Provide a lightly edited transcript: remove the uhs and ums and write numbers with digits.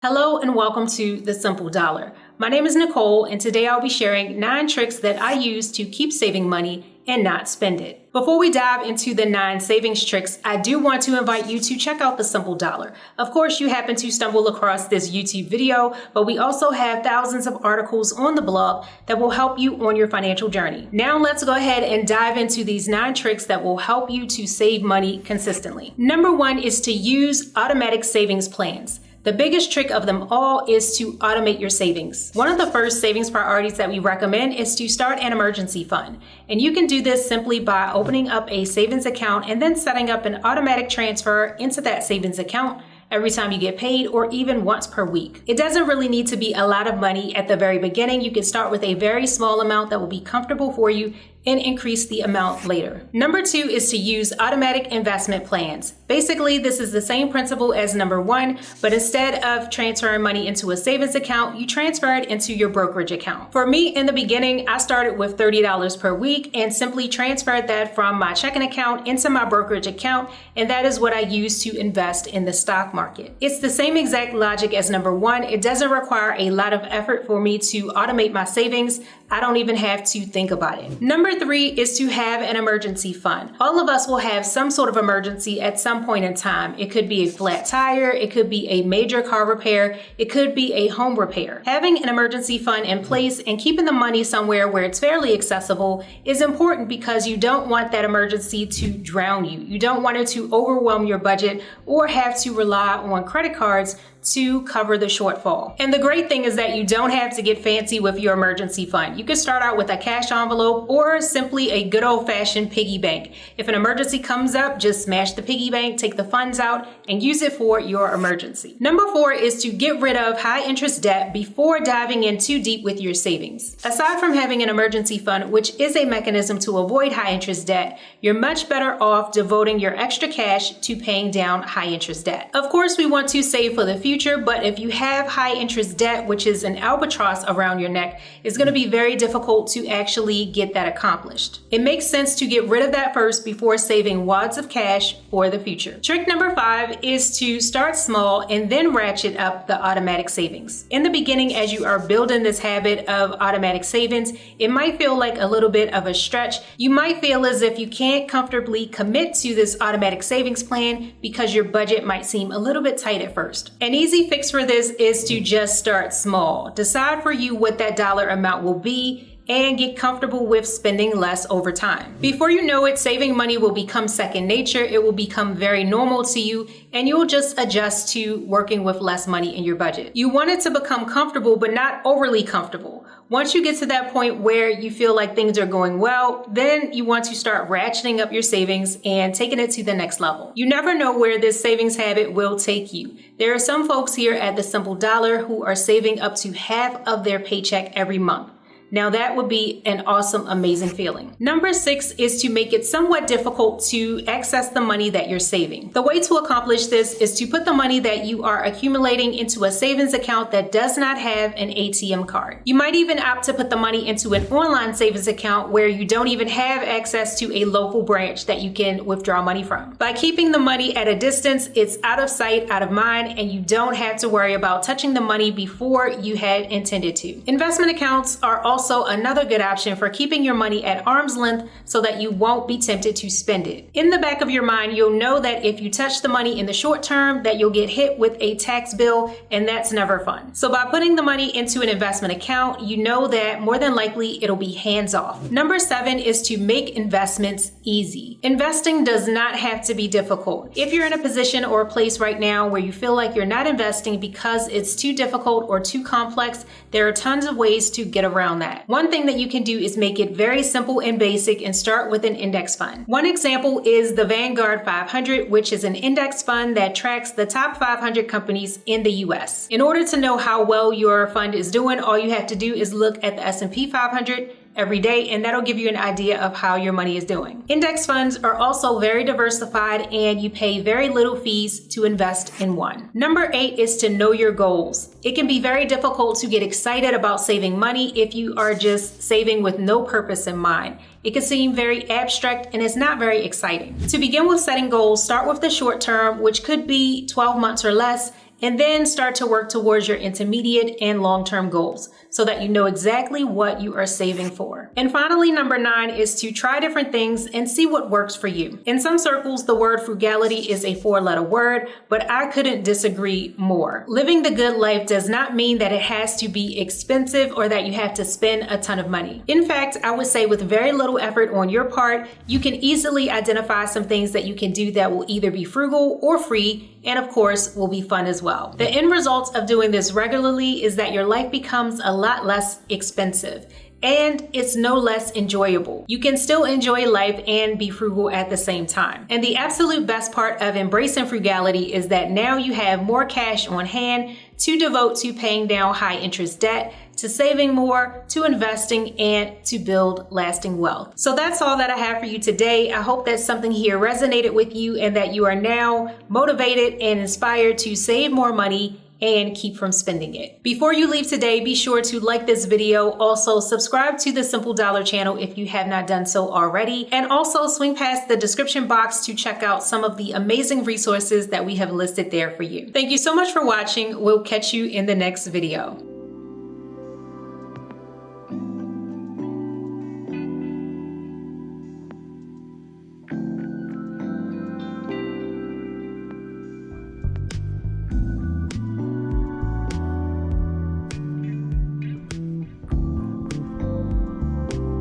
Hello and welcome to The Simple Dollar. My name is Nicole and today I'll be sharing 9 tricks that I use to keep saving money and not spend it. Before we dive into the 9 savings tricks, I do want to invite you to check out The Simple Dollar. Of course, you happen to stumble across this YouTube video, but we also have thousands of articles on the blog that will help you on your financial journey. Now let's go ahead and dive into these 9 tricks that will help you to save money consistently. Number 1 is to use automatic savings plans. The biggest trick of them all is to automate your savings. One of the first savings priorities that we recommend is to start an emergency fund. And you can do this simply by opening up a savings account and then setting up an automatic transfer into that savings account every time you get paid or even once per week. It doesn't really need to be a lot of money at the very beginning. You can start with a very small amount that will be comfortable for you and increase the amount later. Number 2 is to use automatic investment plans. Basically, this is the same principle as number 1, but instead of transferring money into a savings account, you transfer it into your brokerage account. For me, in the beginning, I started with $30 per week and simply transferred that from my checking account into my brokerage account, and that is what I use to invest in the stock market. It's the same exact logic as number 1. It doesn't require a lot of effort for me to automate my savings. I don't even have to think about it. Number 3 is to have an emergency fund. All of us will have some sort of emergency at some point in time. It could be a flat tire, it could be a major car repair, it could be a home repair. Having an emergency fund in place and keeping the money somewhere where it's fairly accessible is important because you don't want that emergency to drown you. You don't want it to overwhelm your budget or have to rely on credit cards to cover the shortfall. And the great thing is that you don't have to get fancy with your emergency fund. You can start out with a cash envelope or simply a good old-fashioned piggy bank. If an emergency comes up, just smash the piggy bank, take the funds out, and use it for your emergency. Number 4 is to get rid of high interest debt before diving in too deep with your savings. Aside from having an emergency fund, which is a mechanism to avoid high interest debt, you're much better off devoting your extra cash to paying down high interest debt. Of course, we want to save for the future, but if you have high interest debt, which is an albatross around your neck, it's going to be very difficult to actually get that accomplished. It makes sense to get rid of that first before saving wads of cash for the future. Trick number 5 is to start small and then ratchet up the automatic savings. In the beginning, as you are building this habit of automatic savings, it might feel like a little bit of a stretch. You might feel as if you can't comfortably commit to this automatic savings plan because your budget might seem a little bit tight at first. An easy fix for this is to just start small. Decide for you what that dollar amount will be and get comfortable with spending less over time. Before you know it, saving money will become second nature. It will become very normal to you, and you'll just adjust to working with less money in your budget. You want it to become comfortable, but not overly comfortable. Once you get to that point where you feel like things are going well, then you want to start ratcheting up your savings and taking it to the next level. You never know where this savings habit will take you. There are some folks here at The Simple Dollar who are saving up to half of their paycheck every month. Now that would be an awesome, amazing feeling. Number 6 is to make it somewhat difficult to access the money that you're saving. The way to accomplish this is to put the money that you are accumulating into a savings account that does not have an ATM card. You might even opt to put the money into an online savings account where you don't even have access to a local branch that you can withdraw money from. By keeping the money at a distance, it's out of sight, out of mind, and you don't have to worry about touching the money before you had intended to. Investment accounts are also another good option for keeping your money at arm's length so that you won't be tempted to spend it. In the back of your mind, you'll know that if you touch the money in the short term, that you'll get hit with a tax bill, and that's never fun. So by putting the money into an investment account, you know that more than likely it'll be hands off. Number 7 is to make investments easy. Investing does not have to be difficult. If you're in a position or a place right now where you feel like you're not investing because it's too difficult or too complex, there are tons of ways to get around that. One thing that you can do is make it very simple and basic and start with an index fund. One example is the Vanguard 500, which is an index fund that tracks the top 500 companies in the US. In order to know how well your fund is doing, all you have to do is look at the S&P 500 every day, and that'll give you an idea of how your money is doing. Index funds are also very diversified, and you pay very little fees to invest in one. Number 8 is to know your goals. It can be very difficult to get excited about saving money if you are just saving with no purpose in mind. It can seem very abstract and it's not very exciting. To begin with setting goals, start with the short term, which could be 12 months or less, and then start to work towards your intermediate and long-term goals so that you know exactly what you are saving for. And finally, number 9 is to try different things and see what works for you. In some circles, the word frugality is a 4-letter word, but I couldn't disagree more. Living the good life does not mean that it has to be expensive or that you have to spend a ton of money. In fact, I would say with very little effort on your part, you can easily identify some things that you can do that will either be frugal or free, and of course will be fun as well. The end result of doing this regularly is that your life becomes a lot less expensive, and it's no less enjoyable. You can still enjoy life and be frugal at the same time. And the absolute best part of embracing frugality is that now you have more cash on hand to devote to paying down high interest debt, to saving more, to investing, and to build lasting wealth. So that's all that I have for you today. I hope that something here resonated with you and that you are now motivated and inspired to save more money and keep from spending it. Before you leave today, be sure to like this video. Also, subscribe to the Simple Dollar channel if you have not done so already. And also swing past the description box to check out some of the amazing resources that we have listed there for you. Thank you so much for watching. We'll catch you in the next video.